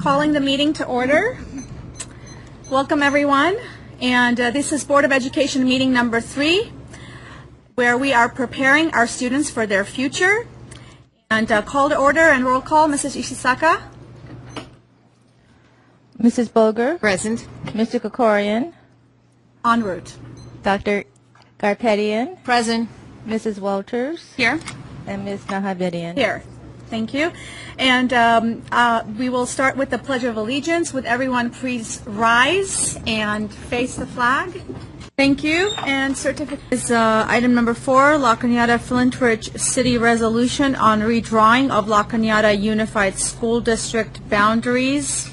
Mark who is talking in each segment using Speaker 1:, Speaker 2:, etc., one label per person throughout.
Speaker 1: Calling the meeting to order. Welcome everyone, and this is Board of Education meeting number 3, where we are preparing our students for their future. And call to order and roll call, Mrs. Ishisaka.
Speaker 2: Mrs. Boger.
Speaker 3: Present.
Speaker 2: Mr. Kokorian.
Speaker 1: En route.
Speaker 2: Dr. Garpetian.
Speaker 3: Present.
Speaker 2: Mrs. Walters.
Speaker 3: Here.
Speaker 2: And Ms. Nahavidian.
Speaker 1: Here. Thank you. And we will start with the Pledge of Allegiance. Would everyone please rise and face the flag? Thank you. And certificate is item number 4, La Cañada Flintridge City Resolution on redrawing of La Cañada Unified School District boundaries,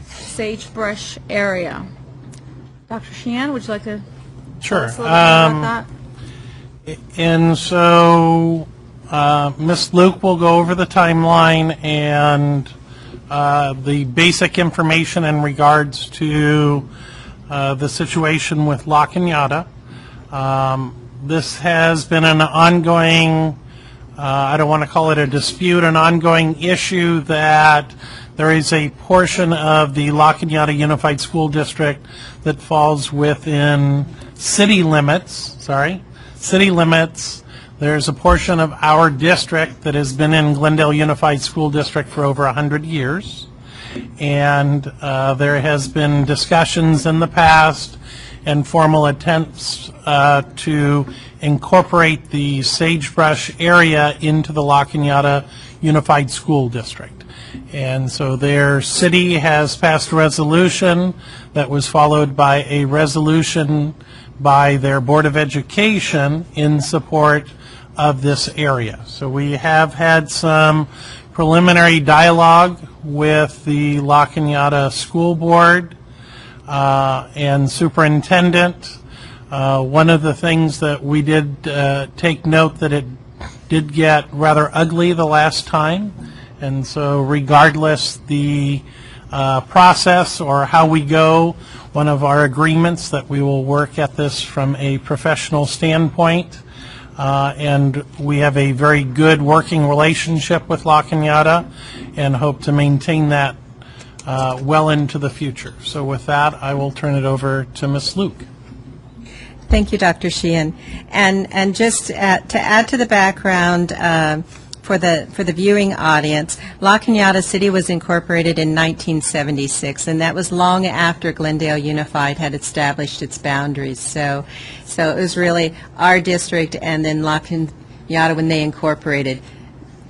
Speaker 1: Sagebrush area. Dr. Sheehan, would you like to tell us a little bit about that?
Speaker 4: And so Ms. Luke will go over the timeline and the basic information in regards to the situation with La Cañada. This has been an ongoing, I don't want to call it a dispute, an ongoing issue that there is a portion of the La Cañada Unified School District that falls within city limits. There's a portion of our district that has been in Glendale Unified School District for over 100 years. And there has been discussions in the past and formal attempts to incorporate the Sagebrush area into the La Cañada Unified School District. And so their city has passed a resolution that was followed by a resolution by their Board of Education in support of this area. So we have had some preliminary dialogue with the La Cañada School Board and Superintendent. One of the things that we did take note that it did get rather ugly the last time, and so regardless the process or how we go, one of our agreements that we will work at this from a professional standpoint. And we have a very good working relationship with La Cañada and hope to maintain that well into the future. So with that, I will turn it over to Ms. Luke.
Speaker 3: Thank you, Dr. Sheehan. And just to add to the background for the viewing audience, La Cañada City was incorporated in 1976, and that was long after Glendale Unified had established its boundaries. So it was really our district, and then La Cañada, when they incorporated,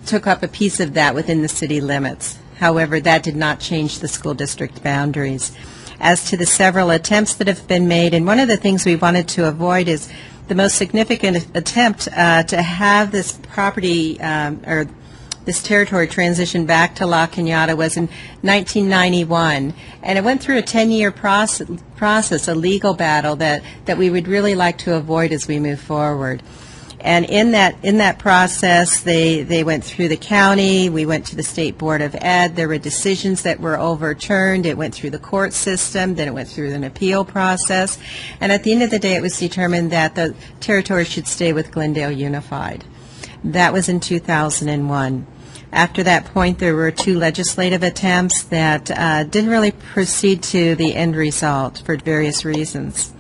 Speaker 3: took up a piece of that within the city limits. However, that did not change the school district boundaries. As to the several attempts that have been made, and one of the things we wanted to avoid is the most significant attempt to have this property or this territory transition back to La Cañada was in 1991, and it went through a 10-year process, a legal battle that we would really like to avoid as we move forward. And in that process, they went through the county, we went to the State Board of Ed, there were decisions that were overturned, it went through the court system, then it went through an appeal process, and at the end of the day it was determined that the territory should stay with Glendale Unified. That was in 2001. After that point, there were 2 legislative attempts that didn't really proceed to the end result for various reasons.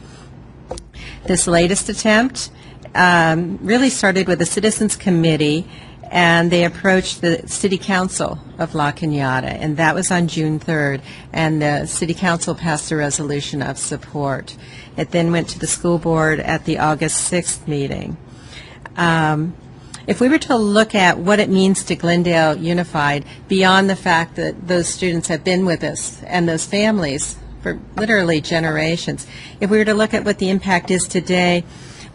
Speaker 3: This latest attempt really started with a citizens committee, and they approached the city council of La Cañada, and that was on June 3rd, and the city council passed a resolution of support. It then went to the school board at the August 6th meeting. If we were to look at what it means to Glendale Unified, beyond the fact that those students have been with us and those families for literally generations, if we were to look at what the impact is today,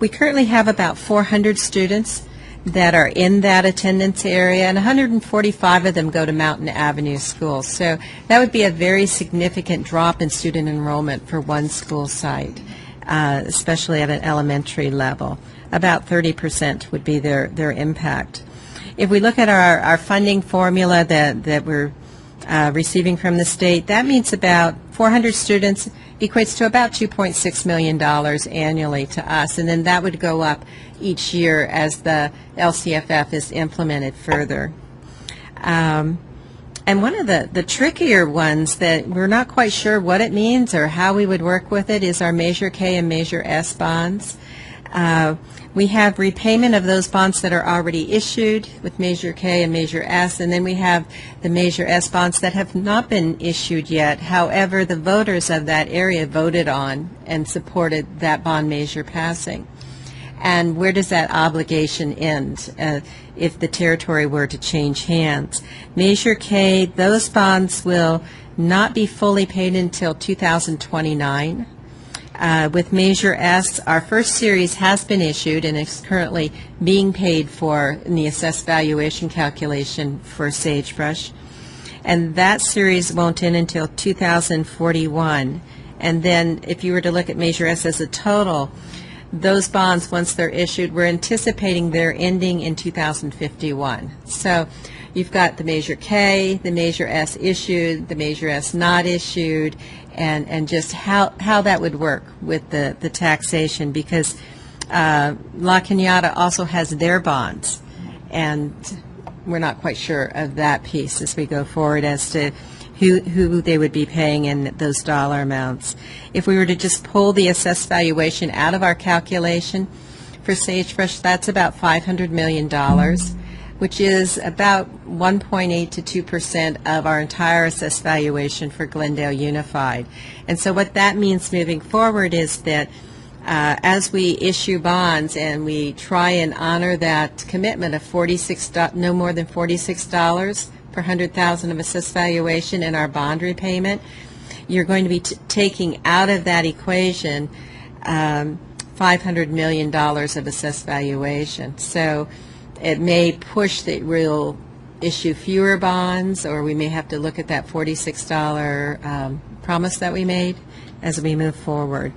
Speaker 3: we currently have about 400 students that are in that attendance area, and 145 of them go to Mountain Avenue School. So that would be a very significant drop in student enrollment for one school site, especially at an elementary level. About 30% would be their impact. If we look at our funding formula that we're receiving from the state, that means about 400 students equates to about $2.6 million annually to us, and then that would go up each year as the LCFF is implemented further. And one of the trickier ones that we're not quite sure what it means or how we would work with it is our Measure K and Measure S bonds. We have repayment of those bonds that are already issued with Measure K and Measure S, and then we have the Measure S bonds that have not been issued yet. However, the voters of that area voted on and supported that bond measure passing. And where does that obligation end if the territory were to change hands? Measure K, those bonds will not be fully paid until 2029. With Measure S, our first series has been issued and is currently being paid for in the assessed valuation calculation for sagebrush. And that series won't end until 2041. And then if you were to look at Measure S as a total, those bonds, once they're issued, we're anticipating they're ending in 2051. So you've got the Measure K, the Measure S issued, the Measure S not issued, and just how that would work with the taxation, because La Cañada also has their bonds, and we're not quite sure of that piece as we go forward as to who they would be paying in those dollar amounts. If we were to just pull the assessed valuation out of our calculation for sagebrush, that's about $500 million, which is about 1.8 to 2% of our entire assessed valuation for Glendale Unified. And so what that means moving forward is that as we issue bonds and we try and honor that commitment of no more than $46 per 100,000 of assessed valuation in our bond repayment, you're going to be taking out of that equation $500 million of assessed valuation. So it may push that we'll issue fewer bonds, or we may have to look at that $46 promise that we made as we move forward.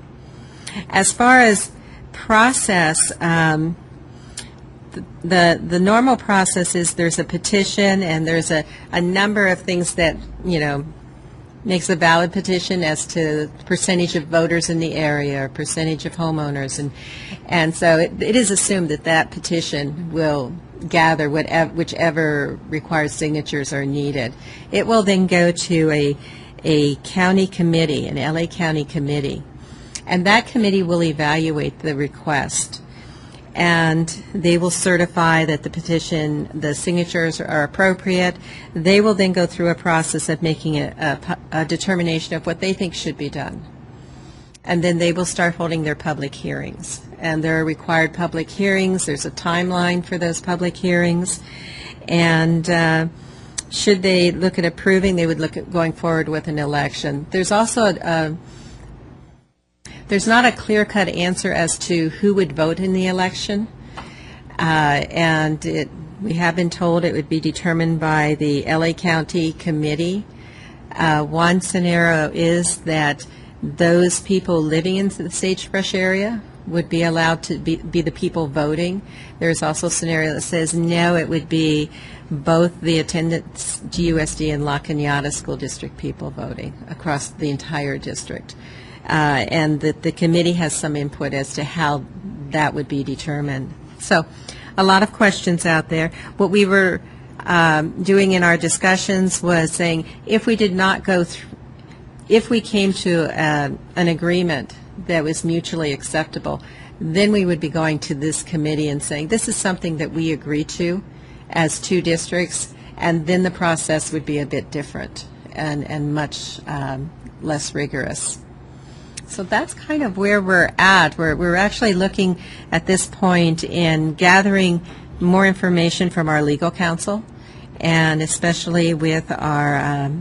Speaker 3: As far as process, the normal process is there's a petition and there's a number of things that, makes a valid petition as to percentage of voters in the area or percentage of homeowners. And so it is assumed that that petition will gather whichever required signatures are needed. It will then go to a county committee, an LA County committee, and that committee will evaluate the request. And they will certify that the petition, the signatures are appropriate. They will then go through a process of making a determination of what they think should be done. And then they will start holding their public hearings. And there are required public hearings. There's a timeline for those public hearings. And should they look at approving, they would look at going forward with an election. There's also there's not a clear-cut answer as to who would vote in the election, and we have been told it would be determined by the LA County Committee. One scenario is that those people living in the sagebrush area would be allowed to be the people voting. There's also a scenario that says no, it would be both the attendance GUSD and La Cañada School District people voting across the entire district. And the committee has some input as to how that would be determined. So a lot of questions out there. What we were doing in our discussions was saying if we did not go through, if we came to an agreement that was mutually acceptable, then we would be going to this committee and saying this is something that we agree to as two districts, and then the process would be a bit different and much less rigorous. So that's kind of where we're at. We're actually looking at this point in gathering more information from our legal counsel, and especially with our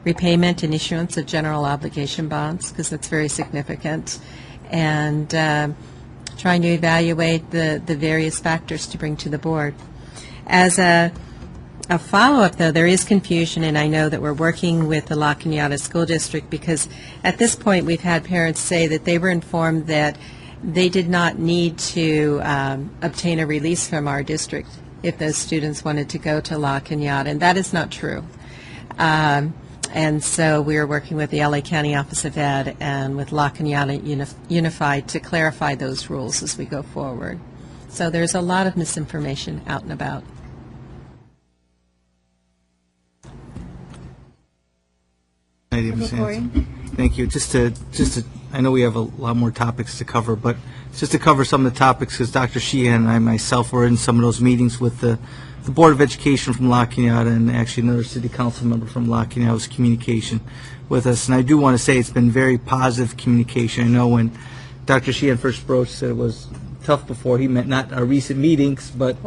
Speaker 3: repayment and issuance of general obligation bonds, because that's very significant, and trying to evaluate the various factors to bring to the board. As a follow-up, though, there is confusion, and I know that we're working with the La Cañada School District because at this point we've had parents say that they were informed that they did not need to obtain a release from our district if those students wanted to go to La Cañada, and that is not true. And so we are working with the LA County Office of Ed and with La Cañada Unified to clarify those rules as we go forward. So there's a lot of misinformation out and about.
Speaker 5: Hi, David
Speaker 1: Corey.
Speaker 5: Thank you. I know we have a lot more topics to cover, but just to cover some of the topics, because Dr. Sheehan and I myself were in some of those meetings with the Board of Education from La Cañada, and actually another city council member from La Cañada was communication with us. And I do want to say it's been very positive communication. I know when Dr. Sheehan first broached it was tough before. He meant not our recent meetings, but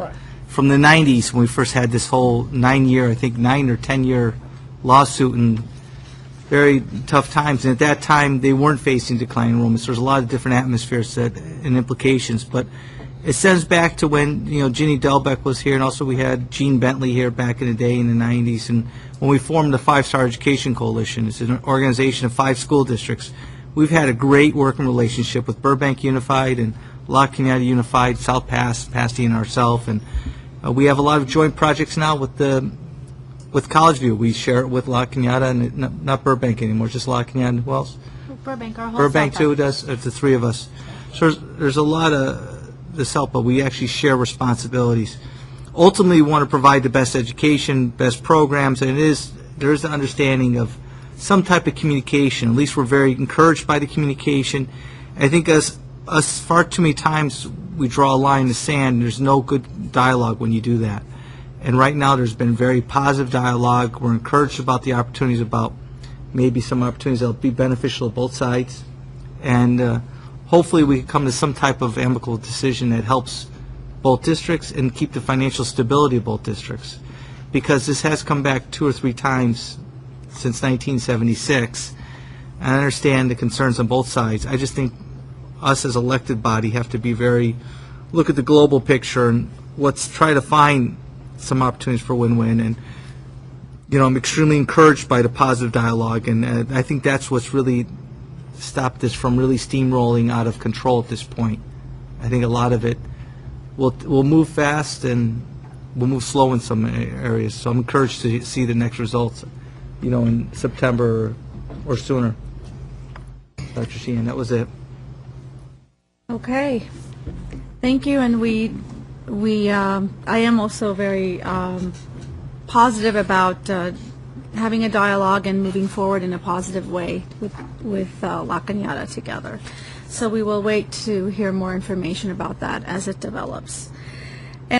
Speaker 5: from the 90s when we first had this whole 9 or 10-year lawsuit and very tough times. And at that time, they weren't facing declining enrollments. There was a lot of different atmospheres and implications. But it stems back to when, Ginny Delbeck was here, and also we had Gene Bentley here back in the day in the 90s. And when we formed the Five-Star Education Coalition, it's an organization of 5 school districts. We've had a great working relationship with Burbank Unified and La Cañada Unified, South Pasadena, and ourselves. And we have a lot of joint projects now with College View. We share it with La Cañada and not Burbank anymore, just La Cañada. Who else?
Speaker 1: Burbank, our whole
Speaker 5: Burbank
Speaker 1: South
Speaker 5: too does. It's the 3 of us. So there's a lot of this help, but we actually share responsibilities. Ultimately, we want to provide the best education, best programs, and there is the understanding of some type of communication. At least we're very encouraged by the communication. I think us far too many times we draw a line in the sand. There's no good dialogue when you do that. And right now there's been very positive dialogue. We're encouraged about the opportunities, about maybe some opportunities that will be beneficial to both sides. And hopefully we can come to some type of amicable decision that helps both districts and keep the financial stability of both districts. Because this has come back 2 or 3 times since 1976. And I understand the concerns on both sides. I just think us as elected body have to be look at the global picture and let's try to find some opportunities for win-win. And, I'm extremely encouraged by the positive dialogue, and I think that's what's really stopped this from really steamrolling out of control at this point. I think a lot of it will move fast and will move slow in some areas. So I'm encouraged to see the next results, in September or sooner. Dr. Sheehan, that was it.
Speaker 1: Okay. Thank you, and I am also very positive about having a dialogue and moving forward in a positive way with La Cañada together. So we will wait to hear more information about that as it develops.